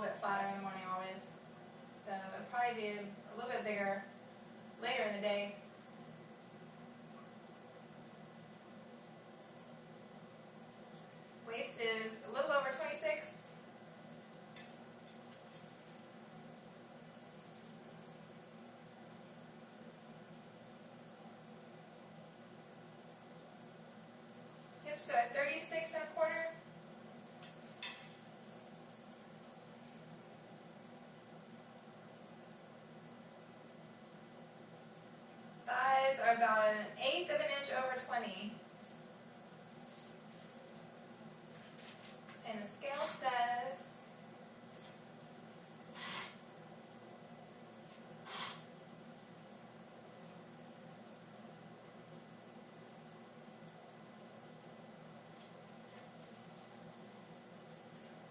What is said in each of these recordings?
bit flatter in the morning always. So it'll probably be a little bit bigger later in the day. Waist is a little over 26. Hips are at 36 1/4. Thighs are about 1/8 of an inch over 20. And the scale says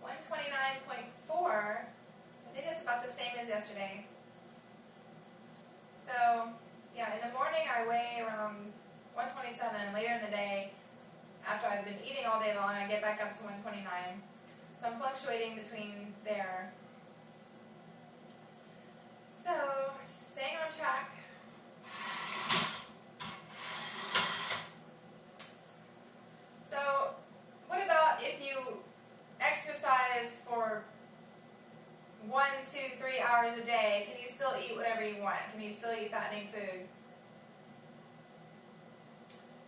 129.4. I think it's about the same as yesterday. So, yeah, in the morning I weigh around 127. Later in the day, after I've been eating all day long, I get back up to 129. So I'm fluctuating between there. So, just staying on track. So, what about if you exercise for 1, 2, 3 hours a day? Can you still eat whatever you want? Can you still eat fattening food?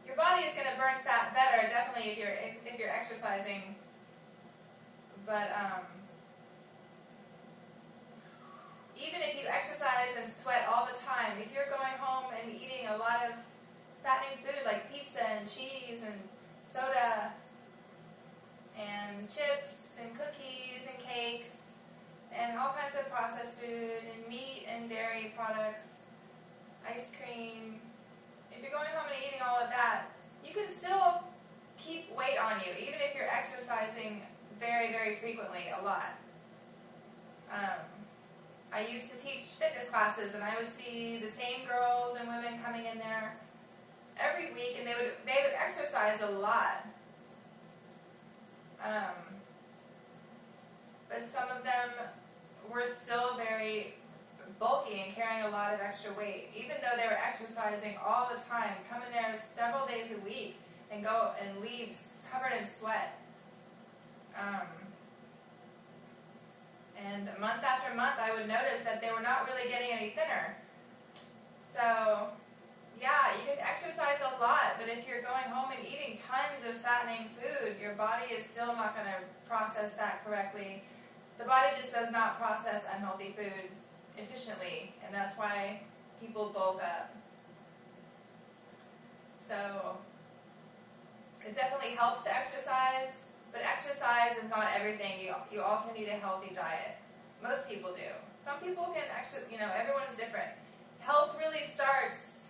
Your body is going to burn fat better, definitely, if you're exercising. But even if you exercise and sweat all the time, if you're going home and eating a lot of fattening food like pizza and cheese and soda and chips and cookies and cakes and all kinds of processed food and meat and dairy products, ice cream, if you're going home and eating all of that, you can still keep weight on you, even if you're exercising very, very frequently, a lot. I used to teach fitness classes, and I would see the same girls and women coming in there every week, and they would exercise a lot. But some of them were still very bulky and carrying a lot of extra weight, even though they were exercising all the time, come in there several days a week and go and leave covered in sweat. And month after month I would notice that they were not really getting any thinner. So yeah, you can exercise a lot, but if you're going home and eating tons of fattening food, your body is still not going to process that correctly. The body just does not process unhealthy food efficiently, and that's why people bulk up. So it definitely helps to exercise, but exercise is not everything. You also need a healthy diet. Most people do. Some people can everyone's different. Health really starts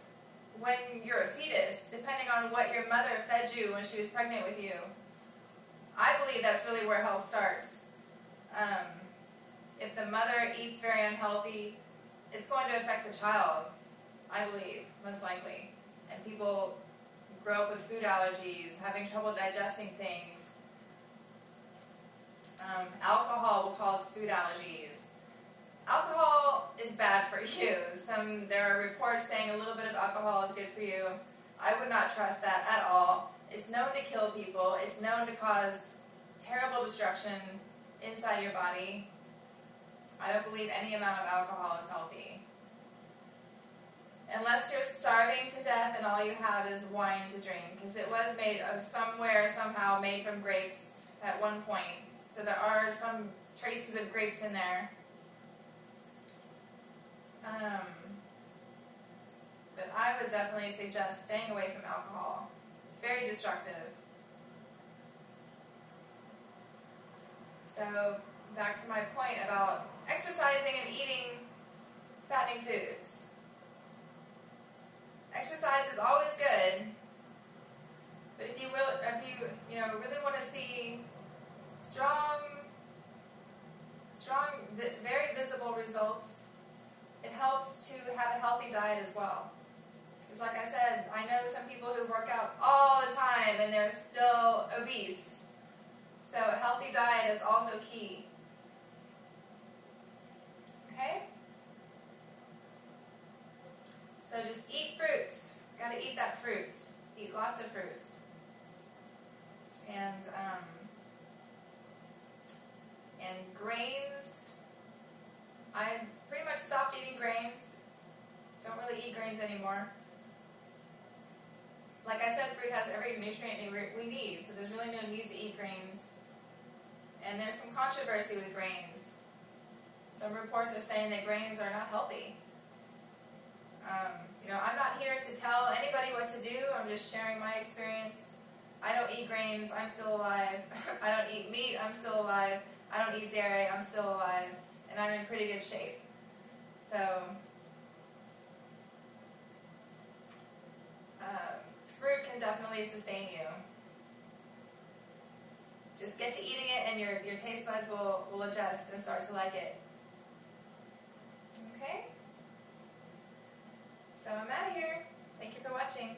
when you're a fetus, depending on what your mother fed you when she was pregnant with you. I believe that's really where health starts. If the mother eats very unhealthy, it's going to affect the child, I believe, most likely. And people grow up with food allergies, having trouble digesting things. Alcohol will cause food allergies. Alcohol is bad for you. There are reports saying a little bit of alcohol is good for you. I would not trust that at all. It's known to kill people. It's known to cause terrible destruction inside your body. I don't believe any amount of alcohol is healthy. Unless you're starving to death and all you have is wine to drink, because it was made of somehow made from grapes at one point. So there are some traces of grapes in there. But I would definitely suggest staying away from alcohol. It's very destructive. So back to my point about exercising and eating fattening foods. Exercise is always good, but if you really want to see strong, very visible results, it helps to have a healthy diet as well. Because like I said, I know some people who work out all the time and they're still obese. So a healthy diet is also key. eat fruits. Gotta eat that fruit. Eat lots of fruits. And grains. I pretty much stopped eating grains. Don't really eat grains anymore. Like I said, fruit has every nutrient we need, so there's really no need to eat grains. And there's some controversy with grains. Some reports are saying that grains are not healthy. I'm not here to tell anybody what to do. I'm just sharing my experience. I don't eat grains. I'm still alive. I don't eat meat. I'm still alive. I don't eat dairy. I'm still alive. And I'm in pretty good shape. So, fruit can definitely sustain you. Just get to eating it and your taste buds will adjust and start to like it. Okay? So I'm out of here. Thank you for watching.